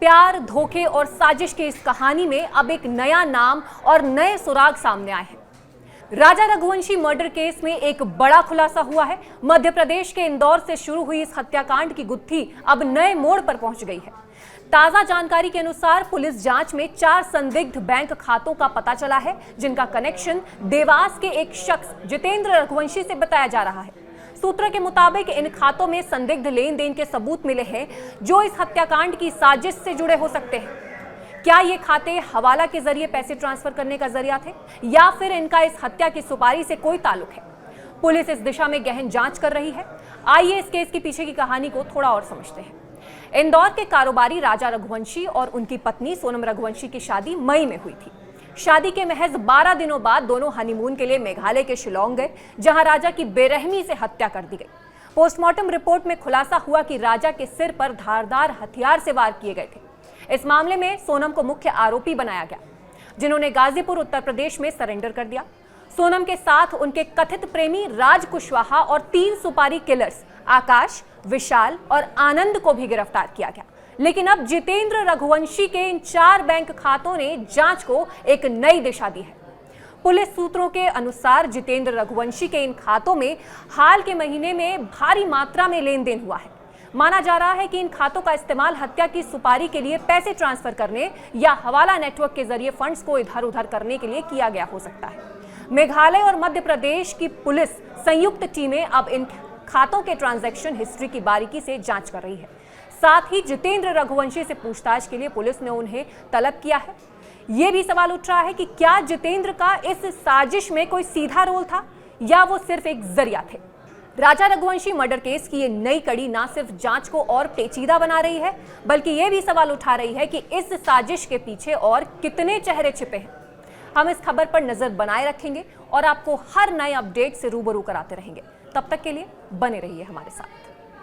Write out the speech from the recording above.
प्यार, धोखे और साजिश की इस कहानी में अब एक नया नाम और नए सुराग सामने आए हैं। राजा रघुवंशी मर्डर केस में एक बड़ा खुलासा हुआ है। मध्य प्रदेश के इंदौर से शुरू हुई इस हत्याकांड की गुत्थी अब नए मोड़ पर पहुंच गई है। ताजा जानकारी के अनुसार पुलिस जांच में 4 संदिग्ध बैंक खातों का पता चला है, जिनका कनेक्शन देवास के एक शख्स जितेंद्र रघुवंशी से बताया जा रहा है। सूत्रों के मुताबिक इन खातों में संदिग्ध लेन देन के सबूत मिले हैं, जो इस हत्याकांड की साजिश से जुड़े हो सकते हैं। क्या ये खाते हवाला के जरिए पैसे ट्रांसफर करने का जरिया थे, या फिर इनका इस हत्या की सुपारी से कोई ताल्लुक है? पुलिस इस दिशा में गहन जांच कर रही है। आइए इस केस के पीछे की कहानी को थोड़ा और समझते हैं। इंदौर के कारोबारी राजा रघुवंशी और उनकी पत्नी सोनम रघुवंशी की शादी मई में हुई थी। शादी के महज 12 दिनों बाद दोनों हनीमून के लिए मेघालय के शिलोंग गए, जहां राजा की बेरहमी से हत्या कर दी गई। पोस्टमार्टम रिपोर्ट में खुलासा हुआ कि राजा के सिर पर धारदार हथियार से वार किए गए थे। इस मामले में सोनम को मुख्य आरोपी बनाया गया, जिन्होंने गाजीपुर उत्तर प्रदेश में सरेंडर कर दिया। सोनम के साथ उनके कथित प्रेमी राज कुशवाहा और 3 सुपारी किलर्स आकाश, विशाल और आनंद को भी गिरफ्तार किया गया। लेकिन अब जितेंद्र रघुवंशी के इन 4 बैंक खातों ने जांच को एक नई दिशा दी है। पुलिस सूत्रों के अनुसार जितेंद्र रघुवंशी के इन खातों में हाल के महीने में भारी मात्रा में लेन देन हुआ है। माना जा रहा है कि इन खातों का इस्तेमाल हत्या की सुपारी के लिए पैसे ट्रांसफर करने या हवाला नेटवर्क के जरिए फंड्स को इधर उधर करने के लिए किया गया हो सकता है। मेघालय और मध्य प्रदेश की पुलिस संयुक्त टीमें अब इन खातों के ट्रांजैक्शन हिस्ट्री की बारीकी से जांच कर रही है। साथ ही जितेंद्र रघुवंशी से पूछताछ के लिए पुलिस ने उन्हें तलब किया है। यह भी सवाल उठ रहा है कि क्या जितेंद्र का इस साजिश में कोई सीधा रोल था, या वो सिर्फ एक जरिया थे। राजा रघुवंशी मर्डर केस की ये नई कड़ी न सिर्फ जांच को और पेचीदा बना रही है, बल्कि यह भी सवाल उठा रही है कि इस साजिश के पीछे और कितने चेहरे छिपे हैं। हम इस खबर पर नजर बनाए रखेंगे और आपको हर नए अपडेट से रूबरू कराते रहेंगे। तब तक के लिए बने रहिए हमारे साथ।